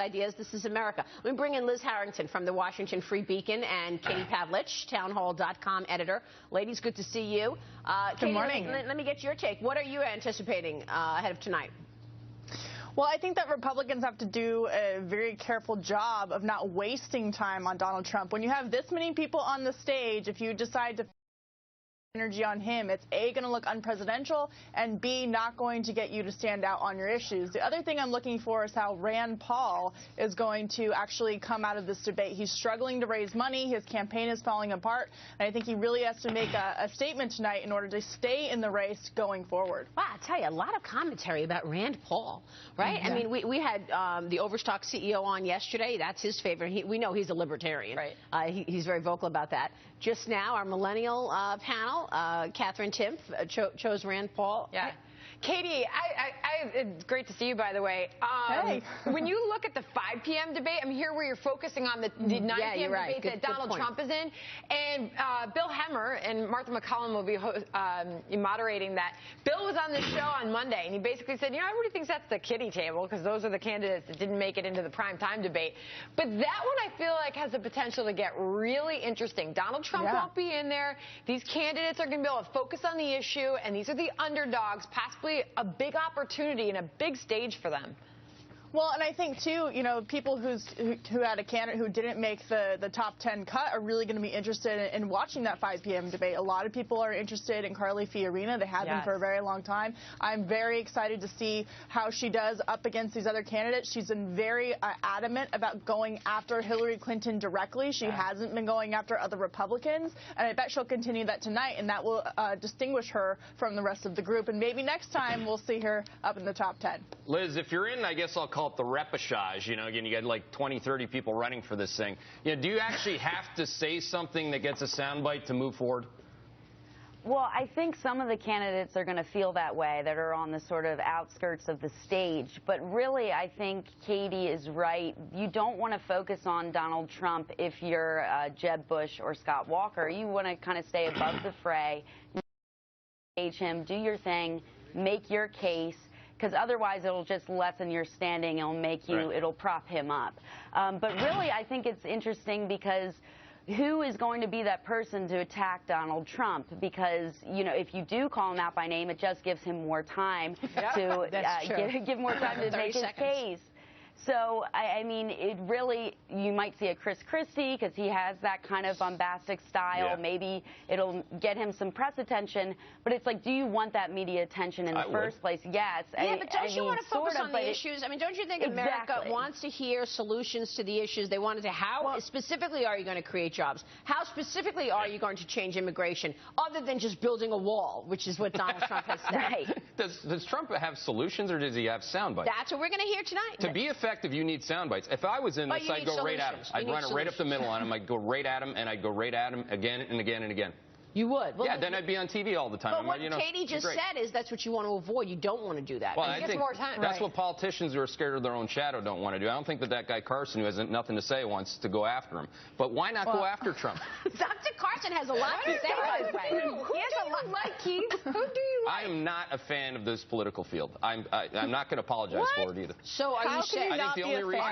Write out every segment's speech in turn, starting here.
Ideas. This is America. Let me bring in Liz Harrington from the Washington Free Beacon and Katie Pavlich, townhall.com editor. Ladies, good to see you. Good morning. Katie, let me get your take. What are you anticipating ahead of tonight? Well, I think that Republicans have to do a very careful job of not wasting time on Donald Trump. When you have this many people on the stage, if you decide to energy on him, it's A, going to look unpresidential, and B, not going to get you to stand out on your issues. The other thing I'm looking for is how Rand Paul is going to actually come out of this debate. He's struggling to raise money. His campaign is falling apart, and I think he really has to make a statement tonight in order to stay in the race going forward. Wow, I tell you, a lot of commentary about Rand Paul, right? Yeah. I mean, we had the Overstock CEO on yesterday. That's his favorite. We know he's a libertarian. Right. He's very vocal about that. Just now, our millennial panel, Catherine Timpf, chose Rand Paul. Yeah. Katie, it's great to see you, by the way. Hey. When you look at the 5 p.m. debate, I'm here where you're focusing on the 9 p.m. debate that Donald Trump is in. And Bill Hemmer and Martha McCollum will be moderating that. Bill was on this show on Monday, and he basically said, you know, everybody thinks that's the kiddie table because those are the candidates that didn't make it into the primetime debate. But that one I feel like has the potential to get really interesting. Donald Trump won't be in there. These candidates are going to be able to focus on the issue, and these are the underdogs, possibly a big opportunity and a big stage for them. Well, and I think, too, you know, people who had a candidate who didn't make the top 10 cut are really going to be interested in watching that 5 p.m. debate. A lot of people are interested in Carly Fiorina. They have been for a very long time. I'm very excited to see how she does up against these other candidates. She's been very adamant about going after Hillary Clinton directly. She hasn't been going after other Republicans, and I bet she'll continue that tonight, and that will distinguish her from the rest of the group. And maybe next time we'll see her up in the top 10. Liz, if you're in, I guess I'll call it the repechage. You know, again, you got like 20, 30 people running for this thing. You know, do you actually have to say something that gets a soundbite to move forward? Well, I think some of the candidates are going to feel that way, that are on the sort of outskirts of the stage. But really, I think Katie is right. You don't want to focus on Donald Trump if you're Jeb Bush or Scott Walker. You want to kind of stay above the fray, engage him, do your thing, make your case, because otherwise it'll just lessen your standing. It'll make you, it'll prop him up. But really, I think it's interesting because who is going to be that person to attack Donald Trump? Because, you know, if you do call him out by name, it just gives him more time to give more time to make his case. So, I mean, it really, you might see a Chris Christie because he has that kind of bombastic style. Yeah. Maybe it'll get him some press attention. But it's like, do you want that media attention in the first place? Yes. Yeah, but don't you want to focus on the issues? I mean, don't you think America wants to hear solutions to the issues? They wanted to, how specifically are you going to create jobs? How specifically are you going to change immigration other than just building a wall, which is what Donald Trump has said? Does Trump have solutions or does he have sound bites? That's what we're going to hear tonight. To be effective, you need sound bites. If I was in this, I'd go right at him. I'd run it right up the middle on him. I'd go right at him, and I'd go right at him again and again and again. You would? Well, yeah, then I'd be on TV all the time. But what Katie just said is that's what you want to avoid. You don't want to do that. Well, I think that's what politicians who are scared of their own shadow don't want to do. I don't think that guy Carson, who has nothing to say, wants to go after him. But why not go after Trump? Dr. Carson has a lot to say. Who do you like, Keith? Who do you like? I am not a fan of this political field. I'm not going to apologize for it either. So are you saying? I think the only reason.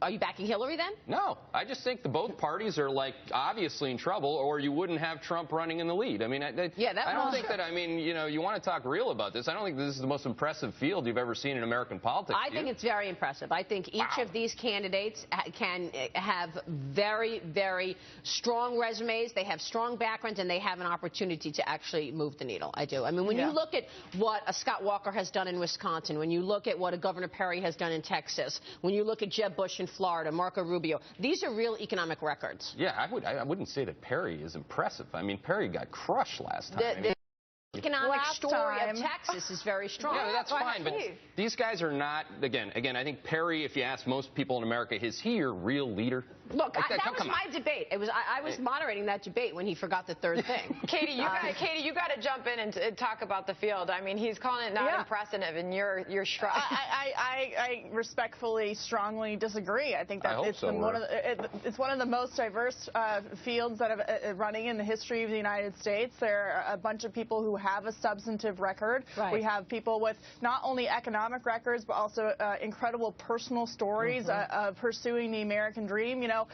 Are you backing Hillary then? No, I just think both parties are like obviously in trouble, or you wouldn't have Trump running in the lead. I mean, I don't think that. I mean, you know, you want to talk real about this. I don't think this is the most impressive field you've ever seen in American politics. I think it's very impressive. I think each of these candidates can have very, very strong resumes. They have strong backgrounds, and they have an opportunity to actually move the needle. I do. I mean, when you look at what a Scott Walker has done in Wisconsin, when you look at what a Governor Perry has done in Texas, when you look at Jeb Bush in Florida, Marco Rubio, these are real economic records. Yeah, I wouldn't say that Perry is impressive. I mean, Perry got crushed last time. The economic story of Texas is very strong. Yeah, that's fine, but these guys are not, again, I think Perry, if you ask most people in America, is he your real leader? Look, that was my debate. I was moderating that debate when he forgot the third thing. Katie, you got to jump in and talk about the field. I mean, he's calling it not impressive, and you're struck. I respectfully, strongly disagree. I think that it's one of the most diverse fields that have running in the history of the United States. There are a bunch of people who have have a substantive record. Right. We have people with not only economic records, but also incredible personal stories of pursuing the American dream. You know,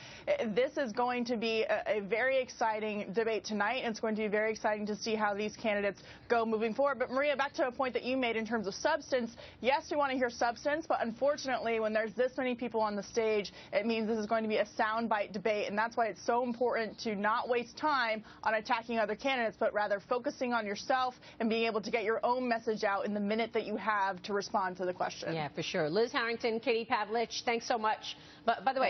this is going to be a very exciting debate tonight, and it's going to be very exciting to see how these candidates go moving forward. But Maria, back to a point that you made in terms of substance. Yes, we want to hear substance, but unfortunately, when there's this many people on the stage, it means this is going to be a soundbite debate, and that's why it's so important to not waste time on attacking other candidates, but rather focusing on yourself and being able to get your own message out in the minute that you have to respond to the question. Yeah, for sure. Liz Harrington, Katie Pavlich, thanks so much. But by the way,